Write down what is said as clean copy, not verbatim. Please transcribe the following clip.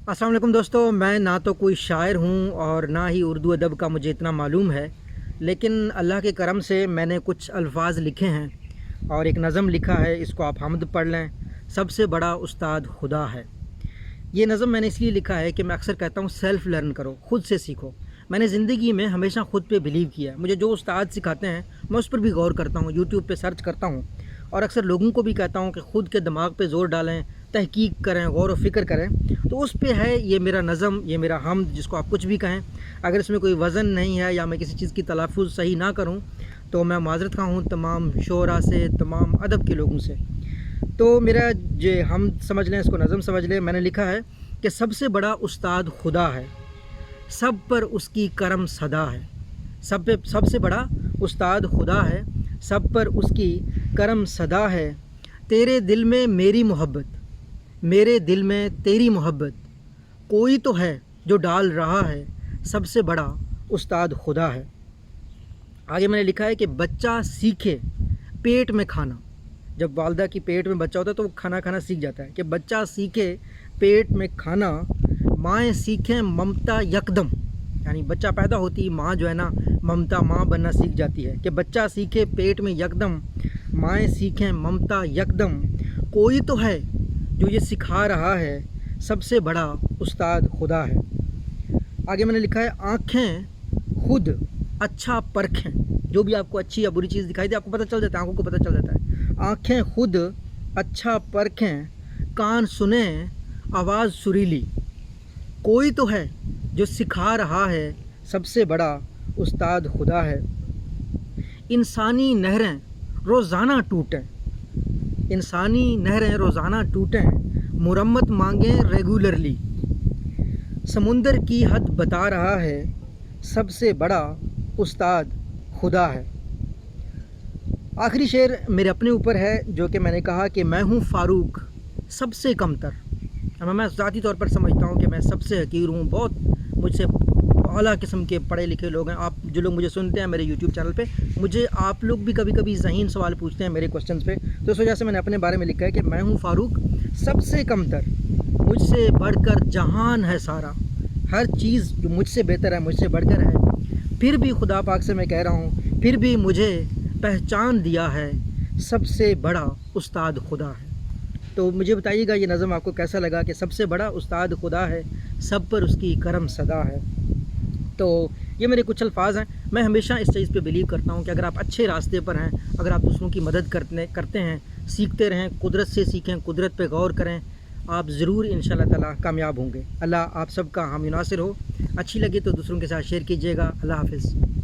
अस्सलाम वालेकुम दोस्तों, मैं ना तो कोई शायर हूँ और ना ही उर्दू अदब का मुझे इतना मालूम है, लेकिन अल्लाह के करम से मैंने कुछ अल्फाज लिखे हैं और एक नज़म लिखा है। इसको आप हमद पढ़ लें। सबसे बड़ा उस्ताद खुदा है। ये नज़म मैंने इसलिए लिखा है कि मैं अक्सर कहता हूँ सेल्फ़ लर्न करो, ख़ुद से सीखो। मैंने ज़िंदगी में हमेशा ख़ुद पे बिलीव किया है। मुझे जो उस्ताद सिखाते हैं मैं उस पर भी गौर करता हूँ, यूट्यूब पे सर्च करता हूँ और अक्सर लोगों को भी कहता हूँ कि ख़ुद के दिमाग पे ज़ोर डालें, तहकीक करें, गौर व फ़िक्र करें। तो उस पे है ये मेरा नज़म, ये मेरा हमद, जिसको आप कुछ भी कहें। अगर इसमें कोई वज़न नहीं है या मैं किसी चीज़ की तलफ़ुज़ सही ना करूँ तो मैं माज़रत खा हूँ तमाम शोरा से, तमाम अदब के लोगों से। तो मेरा जो हम समझ लें, इसको नज़म समझ लें। मैंने लिखा है कि सबसे बड़ा उस्ताद खुदा है, सब पर उसकी करम सदा है। सबसे बड़ा उस्ताद खुदा है, सब पर उसकी करम सदा है। तेरे दिल में मेरी मोहब्बत, मेरे दिल में तेरी मोहब्बत, कोई तो है जो डाल रहा है। सबसे बड़ा उस्ताद खुदा है। आगे मैंने लिखा है कि बच्चा सीखे पेट में खाना। जब वालदा की पेट में बच्चा होता है तो वो खाना खाना सीख जाता है। कि बच्चा सीखे पेट में खाना, माएँ सीखें ममता यकदम। यानी बच्चा पैदा होती ही माँ जो है ना, ममता माँ बनना सीख जाती है। कि बच्चा सीखे पेट में यकदम, माएँ सीखें ममता यकदम, कोई तो है जो ये सिखा रहा है। सबसे बड़ा उस्ताद खुदा है। आगे मैंने लिखा है आँखें खुद अच्छा परखें। जो भी आपको अच्छी या बुरी चीज़ दिखाई दे आपको पता चल जाता है, आँखों को पता चल जाता है। आँखें खुद अच्छा परखें, कान सुने आवाज़ सुरीली, कोई तो है जो सिखा रहा है। सबसे बड़ा उस्ताद खुदा है। इंसानी नहरें रोज़ाना टूटें, इंसानी नहरें रोज़ाना टूटें, मुरम्मत मांगें रेगुलरली, समुंदर की हद बता रहा है। सबसे बड़ा उस्ताद खुदा है। आखिरी शेर मेरे अपने ऊपर है, जो कि मैंने कहा कि मैं हूँ फ़ारूक सबसे कमतर। अब मैं ज़ाती तौर पर समझता हूँ कि मैं सबसे हकीर हूँ। बहुत मुझसे आला किस्म के पढ़े लिखे लोग हैं। आप जो लोग मुझे सुनते हैं मेरे यूट्यूब चैनल पे, मुझे आप लोग भी कभी कभी ज़हीन सवाल पूछते हैं मेरे क्वेश्चंस पे। तो इस वजह से मैंने अपने बारे में लिखा है कि मैं हूँ फ़ारूक सबसे कमतर, मुझसे बढ़कर जहान है सारा। हर चीज़ जो मुझसे बेहतर है, मुझसे बढ़कर है। फिर भी खुदा पाक से मैं कह रहा हूँ, फिर भी मुझे पहचान दिया है। सबसे बड़ा उस्ताद खुदा है। तो मुझे बताइएगा ये नज़म आपको कैसा लगा कि सबसे बड़ा उस्ताद खुदा है, सब पर उसकी करम सदा है। तो ये मेरे कुछ अल्फाज हैं। मैं हमेशा इस चीज़ पे बिलीव करता हूँ कि अगर आप अच्छे रास्ते पर हैं, अगर आप दूसरों की मदद करते हैं, सीखते रहें, कुदरत से सीखें, कुदरत पे गौर करें, आप ज़रूर इंशाअल्लाह ताला कामयाब होंगे। अल्लाह आप सबका हामी नासिर हो। अच्छी लगी तो दूसरों के साथ शेयर कीजिएगा। अल्लाह हाफ़िज़।